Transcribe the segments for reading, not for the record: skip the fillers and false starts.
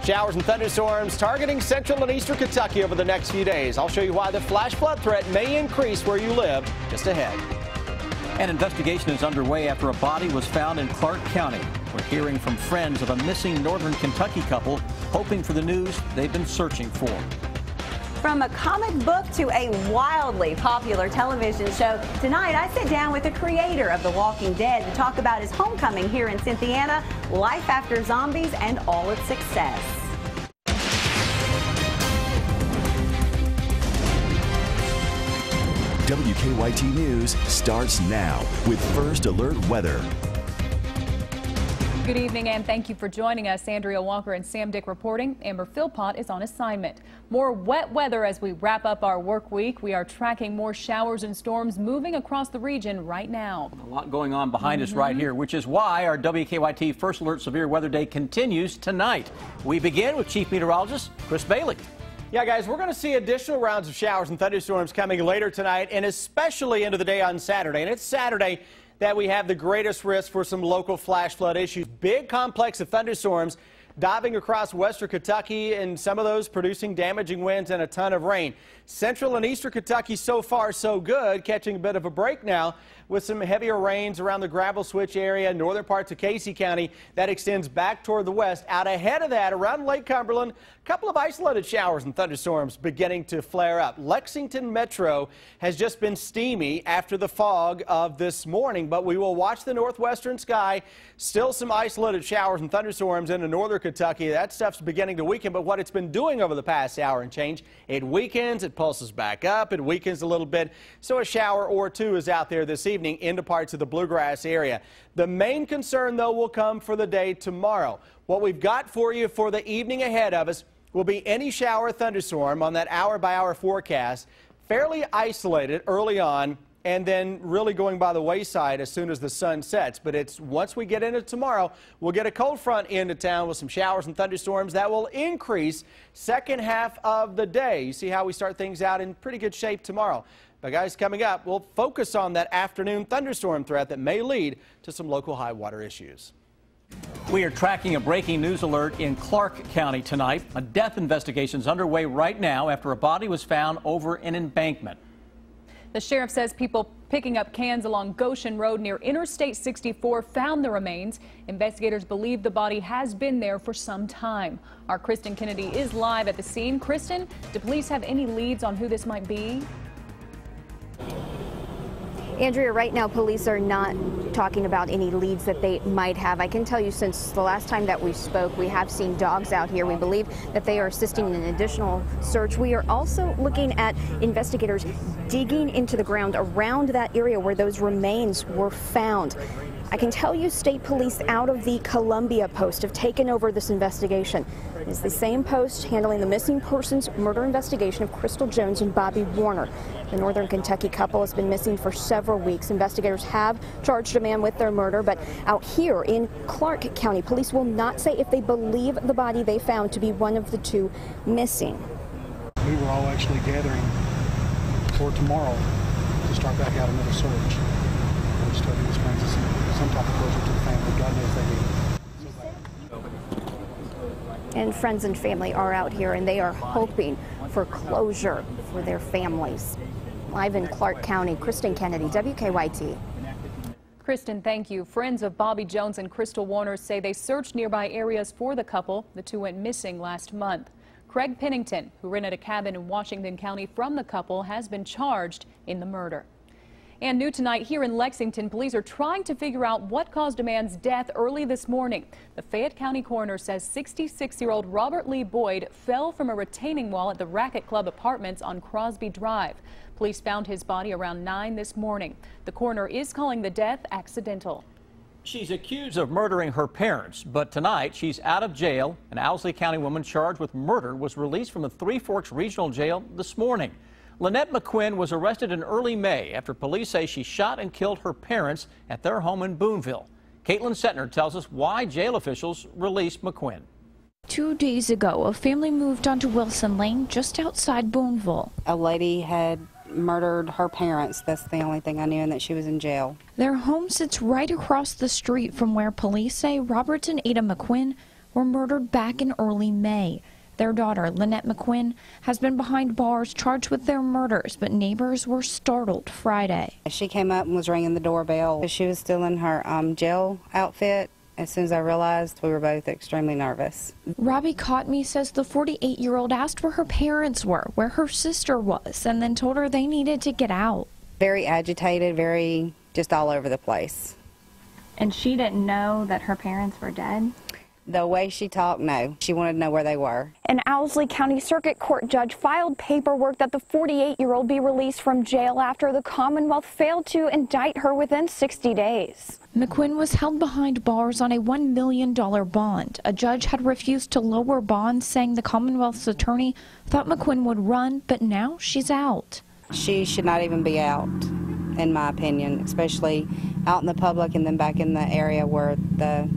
Showers and thunderstorms targeting central and eastern Kentucky over the next few days. I'll show you why the flash flood threat may increase where you live just ahead. An investigation is underway after a body was found in Clark County. We're hearing from friends of a missing northern Kentucky couple, hoping for the news they've been searching for. From a comic book to a wildly popular television show, tonight I sit down with the creator of The Walking Dead to talk about his homecoming here in Cynthiana, life after zombies, and all its success. WKYT News starts now with First Alert Weather. Good evening and thank you for joining us. Andrea Walker and Sam Dick reporting. Amber Philpott is on assignment. More wet weather as we wrap up our work week. We are tracking more showers and storms moving across the region right now. A lot going on behind us right here, which is why our WKYT First Alert Severe Weather Day continues tonight. We begin with Chief Meteorologist Chris Bailey. Yeah, guys, we're going to see additional rounds of showers and thunderstorms coming later tonight and especially into the day on Saturday. And it's Saturday that we have the greatest risk for some local flash flood issues. Big complex of thunderstorms diving across western Kentucky, and some of those producing damaging winds and a ton of rain. Central and eastern Kentucky so far so good, catching a bit of a break now with some heavier rains around the Gravel Switch area, northern parts of Casey County. That extends back toward the west. Out ahead of that, around Lake Cumberland, a couple of isolated showers and thunderstorms beginning to flare up. Lexington Metro has just been steamy after the fog of this morning, but we will watch the northwestern sky. Still some isolated showers and thunderstorms into northern Kentucky. That stuff's beginning to weaken, but what it's been doing over the past hour and change, it weakens, it pulses back up, it weakens a little bit. So a shower or two is out there this evening into parts of the Bluegrass area. The main concern, though, will come for the day tomorrow. What we've got for you for the evening ahead of us will be any shower or thunderstorm on that hour-by-hour forecast, fairly isolated early on, and then really going by the wayside as soon as the sun sets. But it's once we get into tomorrow, we'll get a cold front into town with some showers and thunderstorms that will increase second half of the day. You see how we start things out in pretty good shape tomorrow. But guys, coming up, we'll focus on that afternoon thunderstorm threat that may lead to some local high water issues. We are tracking a breaking news alert in Clark County tonight. A death investigation is underway right now after a body was found over an embankment. The sheriff says people picking up cans along Goshen Road near Interstate 64 found the remains. Investigators believe the body has been there for some time. Our Kristen Kennedy is live at the scene. Kristen, do police have any leads on who this might be? Andrea, right now police are not talking about any leads that they might have. I can tell you since the last time that we spoke, we have seen dogs out here. We believe that they are assisting in an additional search. We are also looking at investigators digging into the ground around that area where those remains were found. I can tell you state police out of the Columbia post have taken over this investigation. It's the same post handling the missing persons murder investigation of Crystal Jones and Bobby Warner. The northern Kentucky couple has been missing for several weeks. Investigators have charged a man with their murder, but out here in Clark County, police will not say if they believe the body they found to be one of the two missing. We were all actually gathering for tomorrow to start back out another search. We're just hoping this brings us some type of closure to the family. God knows they do. And friends and family are out here, and they are hoping for closure for their families. Live in Clark County, Kristen Kennedy, WKYT. Kristen, thank you. Friends of Bobby Jones and Crystal Warner say they searched nearby areas for the couple. The two went missing last month. Craig Pennington, who rented a cabin in Washington County from the couple, has been charged in the murder. And new tonight here in Lexington, police are trying to figure out what caused a man's death early this morning. The Fayette County coroner says 66-year-old Robert Lee Boyd fell from a retaining wall at the Racket Club Apartments on Crosby Drive. Police found his body around 9 this morning. The coroner is calling the death accidental. She's accused of murdering her parents, but tonight she's out of jail. An Owsley County woman charged with murder was released from the Three Forks Regional Jail this morning. Lynette McQuinn was arrested in early May after police say she shot and killed her parents at their home in Boonville. Caitlin Setner tells us why jail officials released McQuinn. 2 days ago, a family moved onto Wilson Lane just outside Boonville. A lady had murdered her parents. That's the only thing I knew, and that she was in jail. Their home sits right across the street from where police say Robert and Ada McQuinn were murdered back in early May. Their daughter, Lynette McQuinn, has been behind bars charged with their murders, but neighbors were startled Friday. She came up and was ringing the doorbell. She was still in her jail outfit. As soon as I realized, we were both extremely nervous. Robbie Caught Me says the 48-year-old asked where her parents were, where her sister was, and then told her they needed to get out. Very agitated, very just all over the place. And she didn't know that her parents were dead? The way she talked, no. She wanted to know where they were. An Owsley County Circuit Court judge filed paperwork that the 48-year-old be released from jail after the Commonwealth failed to indict her within 60 days. McQuinn was held behind bars on a $1 million bond. A judge had refused to lower bonds, saying the Commonwealth's attorney thought McQuinn would run, but now she's out. She should not even be out, in my opinion, especially out in the public and then back in the area where the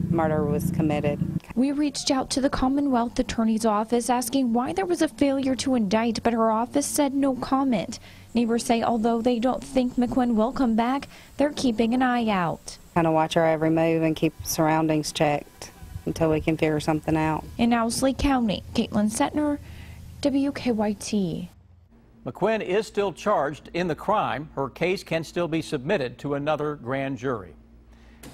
murder was committed. We reached out to the Commonwealth Attorney's office asking why there was a failure to indict, but her office said no comment. Neighbors say although they don't think McQuinn will come back, they're keeping an eye out. Kind of watch her every move and keep surroundings checked until we can figure something out. In Owsley County, Caitlin Setner, WKYT. McQuinn is still charged in the crime. Her case can still be submitted to another grand jury.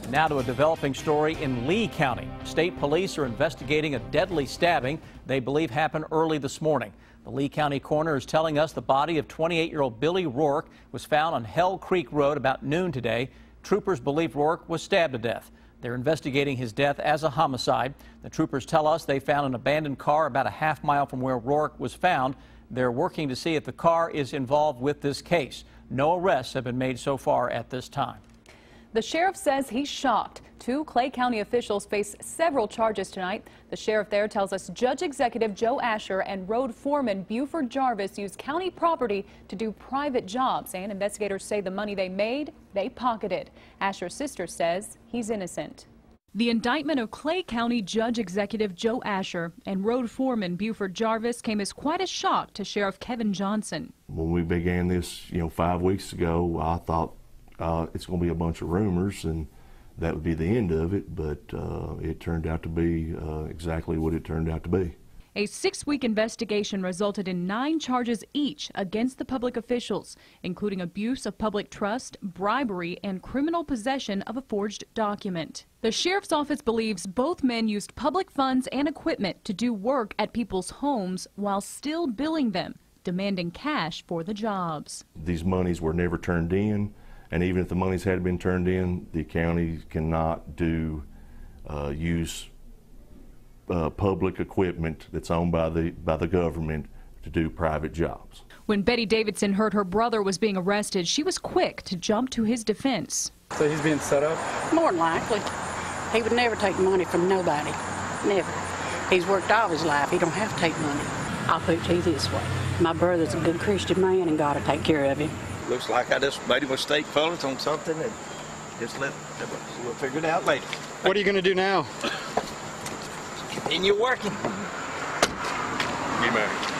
Now to a developing story in Lee County. State police are investigating a deadly stabbing they believe happened early this morning. The Lee County coroner is telling us the body of 28-year-old Billy Rourke was found on Hell Creek Road about noon today. Troopers believe Rourke was stabbed to death. They're investigating his death as a homicide. The troopers tell us they found an abandoned car about a half mile from where Rourke was found. They're working to see if the car is involved with this case. No arrests have been made so far at this time. The sheriff says he's shocked. Two Clay County officials face several charges tonight. The sheriff there tells us Judge Executive Joe Asher and Road Foreman Buford Jarvis used county property to do private jobs, and investigators say the money they made, they pocketed. Asher's sister says he's innocent. The indictment of Clay County Judge Executive Joe Asher and Road Foreman Buford Jarvis came as quite a shock to Sheriff Kevin Johnson. When we began this, 5 weeks ago, I thought it's going to be a bunch of rumors and that would be the end of it, but it turned out to be exactly what it turned out to be. A 6-week investigation resulted in 9 charges each against the public officials, including abuse of public trust, bribery, and criminal possession of a forged document. The sheriff's office believes both men used public funds and equipment to do work at people's homes while still billing them, demanding cash for the jobs. These monies were never turned in, and even if the monies had been turned in, the county cannot use public equipment that's owned by the government to do private jobs. When Betty Davidson heard her brother was being arrested, she was quick to jump to his defense. So he's being set up? More than likely. He would never take money from nobody. Never. He's worked all his life. He don't have to take money. I'll put it to you this way. My brother's a good Christian man, and God will take care of him. Looks like I just made a mistake, fellas, on something, and just we'll figure it out later. What are you going to do now? Continue working. Be married.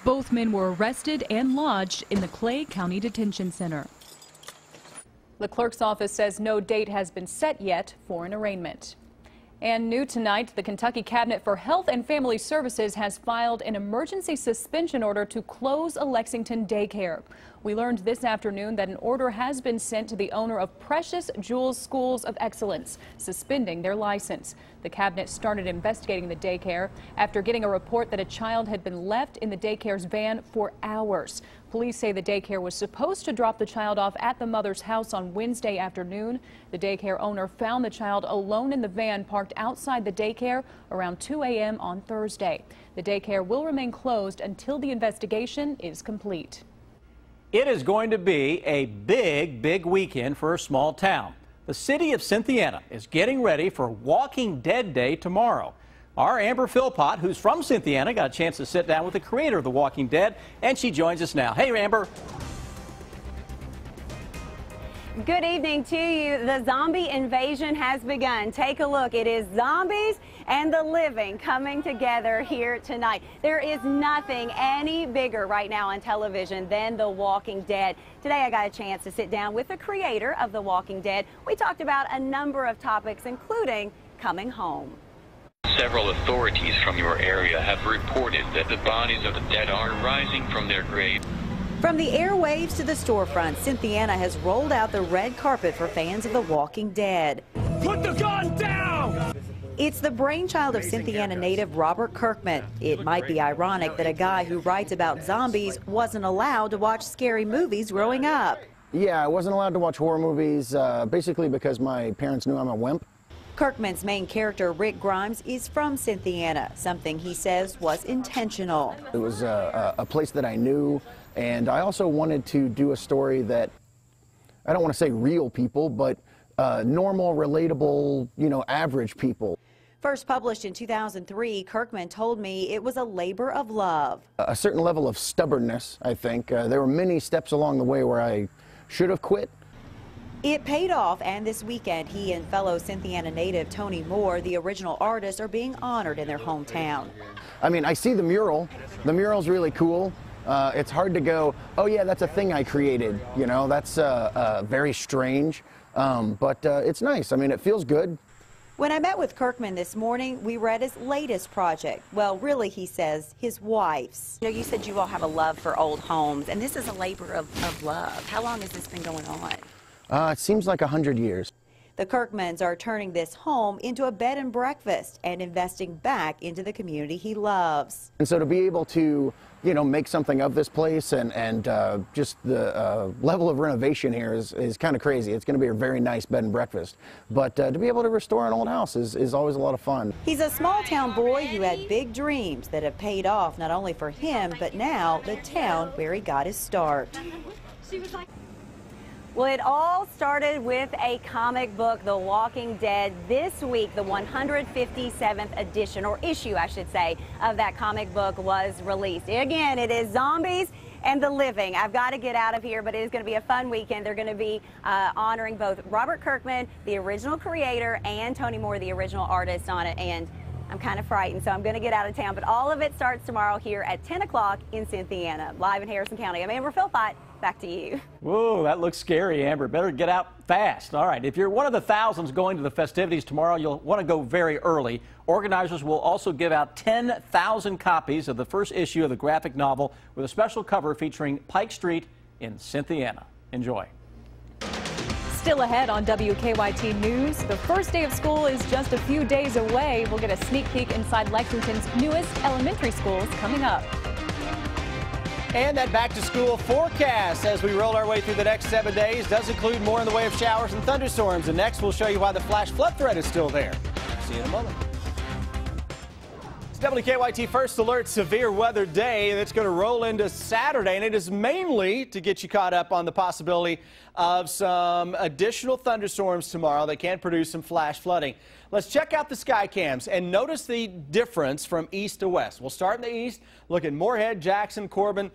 Both men were arrested and lodged in the Clay County Detention Center. The clerk's office says no date has been set yet for an arraignment. And new tonight, the Kentucky Cabinet for Health and Family Services has filed an emergency suspension order to close a Lexington daycare. We learned this afternoon that an order has been sent to the owner of Precious Jewels Schools of Excellence, suspending their license. The cabinet started investigating the daycare after getting a report that a child had been left in the daycare's van for hours. Police say the daycare was supposed to drop the child off at the mother's house on Wednesday afternoon. The daycare owner found the child alone in the van parked outside the daycare around 2 a.m. on Thursday. The daycare will remain closed until the investigation is complete. It is going to be a big weekend for a small town. The city of Cynthiana is getting ready for Walking Dead Day tomorrow. Our Amber Philpott, who's from Cynthiana, got a chance to sit down with the creator of The Walking Dead, and she joins us now. Hey, Amber. Good evening to you. The zombie invasion has begun. Take a look. It is zombies and the living coming together here tonight. There is nothing any bigger right now on television than The Walking Dead. Today I got a chance to sit down with the creator of The Walking Dead. We talked about a number of topics, including coming home. Several authorities from your area have reported that the bodies of the dead are rising from their graves. From the airwaves to the storefront, Cynthiana has rolled out the red carpet for fans of The Walking Dead. Put the gun down! It's the brainchild of Cynthiana native Robert Kirkman. It might be ironic that a guy who writes about zombies wasn't allowed to watch scary movies growing up. Yeah, I wasn't allowed to watch horror movies, basically because my parents knew I'm a wimp. Kirkman's main character, Rick Grimes, is from Cynthiana, something he says was intentional. It was a place that I knew, and I also wanted to do a story that, I don't want to say real people, but normal, relatable, average people. First published in 2003, Kirkman told me it was a labor of love. A certain level of stubbornness, I think. There were many steps along the way where I should have quit. It paid off, and this weekend, he and fellow Cynthiana native Tony Moore, the original artist, are being honored in their hometown. I mean, I see the mural. The mural's really cool. It's hard to go, oh yeah, that's a thing I created. That's very strange, but it's nice. I mean, it feels good. When I met with Kirkman this morning, we read his latest project. Well, really, he says, his wife's. You said you all have a love for old homes, and this is a labor of love. How long has this been going on? It seems like 100 years. The Kirkmans are turning this home into a bed and breakfast and investing back into the community he loves. And so to be able to, make something of this place and just the level of renovation here is kind of crazy. It's going to be a very nice bed and breakfast. But to be able to restore an old house is always a lot of fun. He's a small town boy who had big dreams that have paid off not only for him, but now the town where he got his start. Well, it all started with a comic book, The Walking Dead. This week, the 157th edition, or issue, I should say, of that comic book was released. Again, it is zombies and the living. I've got to get out of here, but it is going to be a fun weekend. They're going to be honoring both Robert Kirkman, the original creator, and Tony Moore, the original artist on it. And I'm kind of frightened, so I'm going to get out of town. But all of it starts tomorrow here at 10 o'clock in Cynthiana, live in Harrison County. I'm Amber Philpott. Back to you. Whoa, that looks scary, Amber. Better get out fast. All right, if you're one of the thousands going to the festivities tomorrow, you'll want to go very early. Organizers will also give out 10,000 copies of the first issue of the graphic novel with a special cover featuring Pike Street in Cynthiana. Enjoy. Still ahead on WKYT News, the first day of school is just a few days away. We'll get a sneak peek inside Lexington's newest elementary schools coming up. And that back-to-school forecast as we roll our way through the next 7 days does include more in the way of showers and thunderstorms. And next, we'll show you why the flash flood threat is still there. See you in a moment. It's WKYT First Alert severe weather day that's going to roll into Saturday, and it is mainly to get you caught up on the possibility of some additional thunderstorms tomorrow that can produce some flash flooding. Let's check out the sky cams and notice the difference from east to west. We'll start in the east, look at Moorhead, Jackson, Corbin.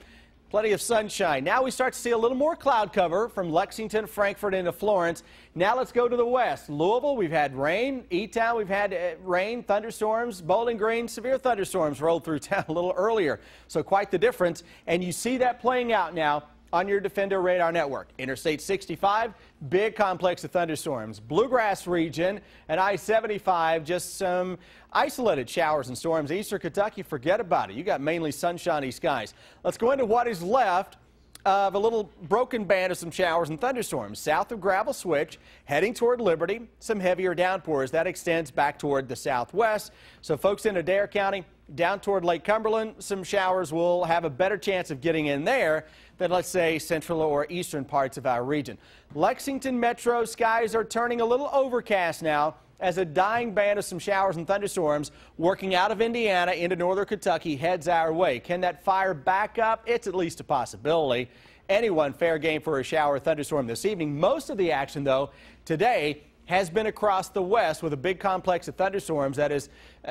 Plenty of sunshine. Now we start to see a little more cloud cover from Lexington, Frankfort into Florence. Now let's go to the west. Louisville, we've had rain. E-Town, we've had rain, thunderstorms. Bowling Green, severe thunderstorms rolled through town a little earlier. So quite the difference. And you see that playing out now on your Defender radar network. Interstate 65, big complex of thunderstorms. Bluegrass region and I-75, just some isolated showers and storms. Eastern Kentucky, forget about it. You got mainly sunshiny skies. Let's go into what is left of a little broken band of some showers and thunderstorms. South of Gravel Switch, heading toward Liberty, some heavier downpours. That extends back toward the southwest. So folks in Adair County, down toward Lake Cumberland, some showers will have a better chance of getting in there than, let's say, central or eastern parts of our region. Lexington Metro skies are turning a little overcast now as a dying band of some showers and thunderstorms working out of Indiana into northern Kentucky heads our way. Can that fire back up? It's at least a possibility. Anyone fair game for a shower or thunderstorm this evening. Most of the action, though, today has been across the west with a big complex of thunderstorms that is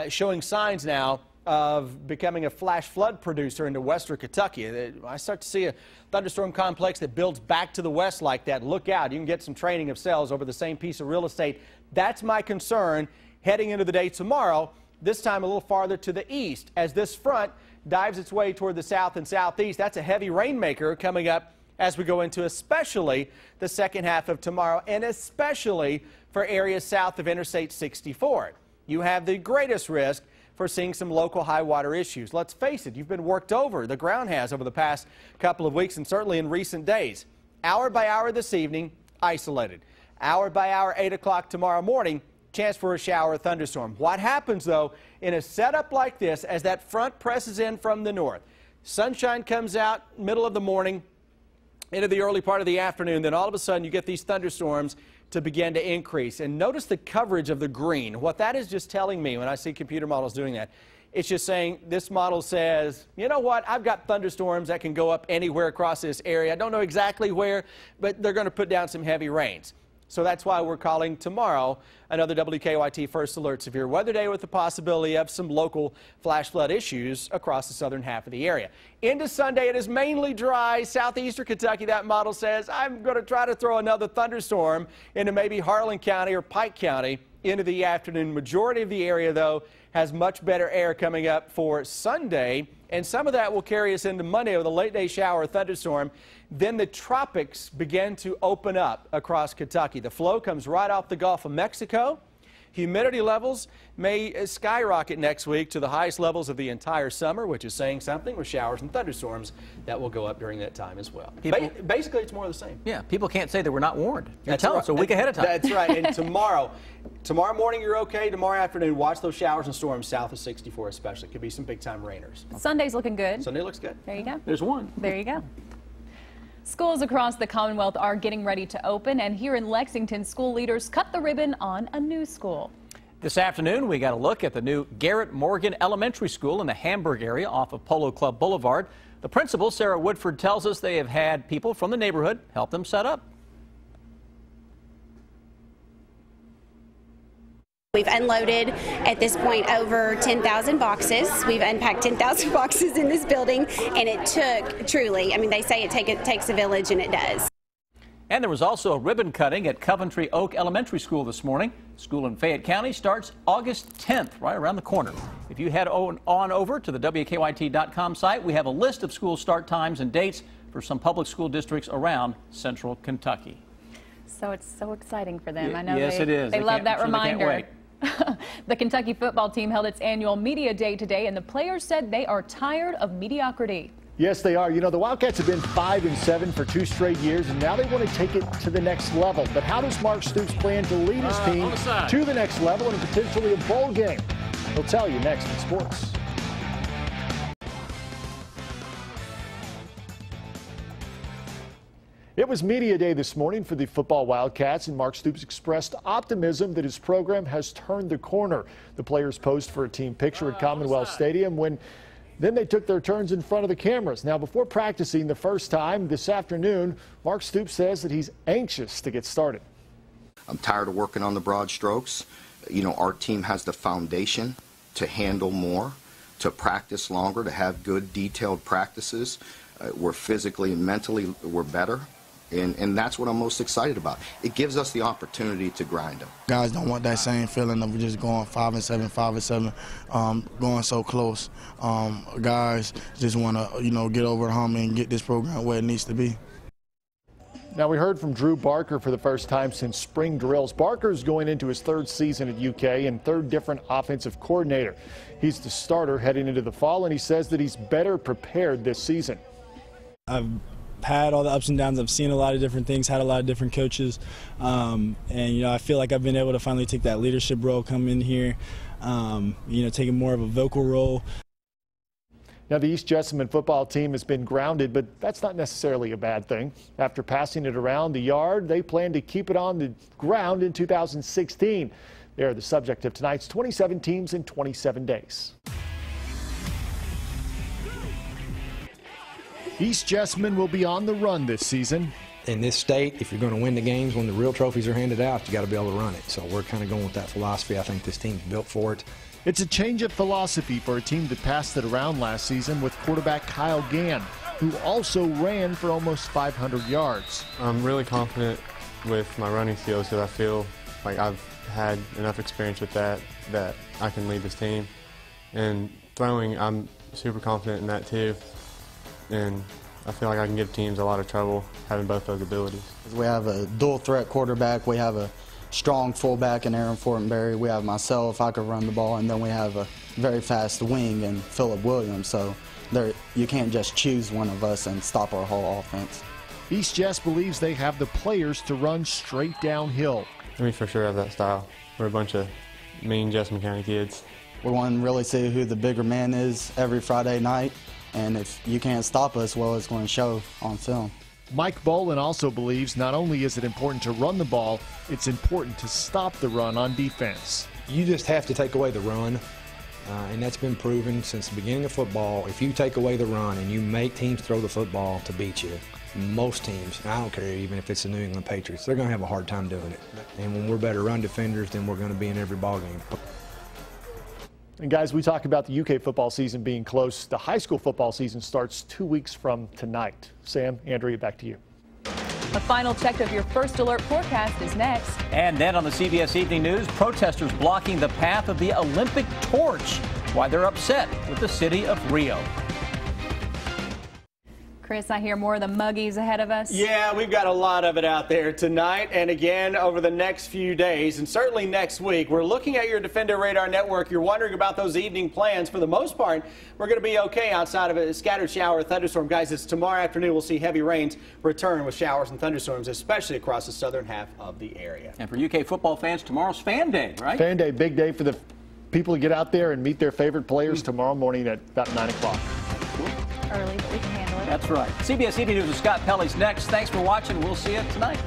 showing signs now of becoming a flash flood producer into western Kentucky. I start to see a thunderstorm complex that builds back to the west like that. Look out. You can get some training of cells over the same piece of real estate. That's my concern heading into the day tomorrow, this time a little farther to the east as this front dives its way toward the south and southeast. That's a heavy rainmaker coming up as we go into especially the second half of tomorrow and especially for areas south of Interstate 64. You have the greatest risk for seeing some local high water issues. Let's face it, you've been worked over. The ground has over the past couple of weeks and certainly in recent days. Hour by hour this evening, isolated. Hour by hour, 8 o'clock tomorrow morning, chance for a shower or thunderstorm. What happens, though, in a setup like this as that front presses in from the north? Sunshine comes out middle of the morning into the early part of the afternoon, then all of a sudden you get these thunderstorms to begin to increase. And notice the coverage of the green. What that is just telling me when I see computer models doing that, it's just saying this model says, you know what, I've got thunderstorms that can go up anywhere across this area. I don't know exactly where, but they're going to put down some heavy rains. So that's why we're calling tomorrow another WKYT First Alert Severe Weather Day with the possibility of some local flash flood issues across the southern half of the area. Into Sunday, it is mainly dry. Southeastern Kentucky, that model says, I'm going to try to throw another thunderstorm into maybe Harlan County or Pike County into the afternoon. Majority of the area, though, has much better air coming up for Sunday, and some of that will carry us into Monday with a late day shower or thunderstorm. Then the tropics begin to open up across Kentucky. The flow comes right off the Gulf of Mexico. Humidity levels may skyrocket next week to the highest levels of the entire summer, which is saying something, with showers and thunderstorms that will go up during that time as well. Basically, it's more of the same. Yeah, people can't say that we're not warned. You're telling us a week ahead of time. That's right. And tomorrow morning you're okay. Tomorrow afternoon, watch those showers and storms south of 64 especially. Could be some big-time rainers. Sunday's looking good. Sunday looks good. There you go. There's one. There you go. Schools across the Commonwealth are getting ready to open, and here in Lexington, school leaders cut the ribbon on a new school. This afternoon, we got a look at the new Garrett Morgan Elementary School in the Hamburg area off of Polo Club Boulevard. The principal, Sarah Woodford, tells us they have had people from the neighborhood help them set up. We've unloaded at this point over 10,000 boxes. We've unpacked 10,000 boxes in this building, and it took, truly, I mean, they say it takes a village, and it does. And there was also a ribbon cutting at Coventry Oak Elementary School this morning. School in Fayette County starts August 10th, right around the corner. If you head on over to the WKYT.com site, we have a list of school start times and dates for some public school districts around central Kentucky. So it's so exciting for them. I know yes, it is. They love that They reminder. can't wait. The Kentucky football team held its annual media day today, and the players said they are tired of mediocrity. Yes, they are. You know, the Wildcats have been 5-7 for 2 straight years, and now they want to take it to the next level. But how does Mark Stoops plan to lead his team to the next level and potentially a bowl game? He'll tell you next in sports. It was media day this morning for the football Wildcats, and Mark Stoops expressed optimism that his program has turned the corner. The players posed for a team picture at Commonwealth Stadium then they took their turns in front of the cameras. Now, before practicing the first time this afternoon, Mark Stoops says that he's anxious to get started. I'm tired of working on the broad strokes. You know, our team has the foundation to handle more, to practice longer, to have good detailed practices. We're physically and mentally, we're better. And that's what I'm most excited about. It gives us the opportunity to grind them. Guys don't want that same feeling of just going 5-7, going so close. Guys just want to, you know, get over the hump and get this program where it needs to be. Now, we heard from Drew Barker for the first time since spring drills. Barker's going into his 3rd season at UK and 3rd different offensive coordinator. He's the starter heading into the fall, and he says that he's better prepared this season. I've had all the ups and downs. I've seen a lot of different things, had a lot of different coaches, and you know, I feel like I've been able to finally take that leadership role, come in here, you know, taking more of a vocal role. Now, the East Jessamine football team has been grounded, but that's not necessarily a bad thing. After passing it around the yard, they plan to keep it on the ground in 2016. They are the subject of tonight's 27 teams in 27 days. East Jessamine will be on the run this season. In this state, if you're going to win the games when the real trophies are handed out, you got to be able to run it. So we're kind of going with that philosophy. I think this team's built for it. It's a change of philosophy for a team that passed it around last season with quarterback Kyle Gann, who also ran for almost 500 yards. I'm really confident with my running skills because I feel like I've had enough experience with that I can lead this team. And throwing, I'm super confident in that too. And I feel like I can give teams a lot of trouble having both those abilities. We have a dual threat quarterback. We have a strong fullback in Aaron Fortenberry. We have myself, I could run the ball, and then we have a very fast wing in Phillip Williams. So you can't just choose one of us and stop our whole offense. East Jess believes they have the players to run straight downhill. We for sure have that style. We're a bunch of mean Jessamine County kids. We want to really see who the bigger man is every Friday night, and if you can't stop us, well, it's going to show on film. Mike Bolin also believes not only is it important to run the ball, it's important to stop the run on defense. You just have to take away the run, and that's been proven since the beginning of football. If you take away the run and you make teams throw the football to beat you, most teams, I don't care even if it's the New England Patriots, they're going to have a hard time doing it. And when we're better run defenders, then we're going to be in every ball game. And guys, we talk about the UK football season being close. The high school football season starts 2 weeks from tonight. Sam, Andrea, back to you. A final check of your first alert forecast is next. And then on the CBS Evening News, protesters blocking the path of the Olympic torch. Why they're upset with the city of Rio. Chris, I hear more of the muggies ahead of us. Yeah, we've got a lot of it out there tonight and again over the next few days and certainly next week. We're looking at your Defender Radar Network. You're wondering about those evening plans. For the most part, we're going to be okay outside of a scattered shower or thunderstorm. Guys, it's tomorrow afternoon. We'll see heavy rains return with showers and thunderstorms, especially across the southern half of the area. And for UK football fans, tomorrow's Fan Day, right? Fan Day, big day for the people to get out there and meet their favorite players tomorrow morning at about 9 o'clock. Early, but we can handle it. That's right. CBS Evening News with Scott Pelley's next. Thanks for watching. We'll see you tonight.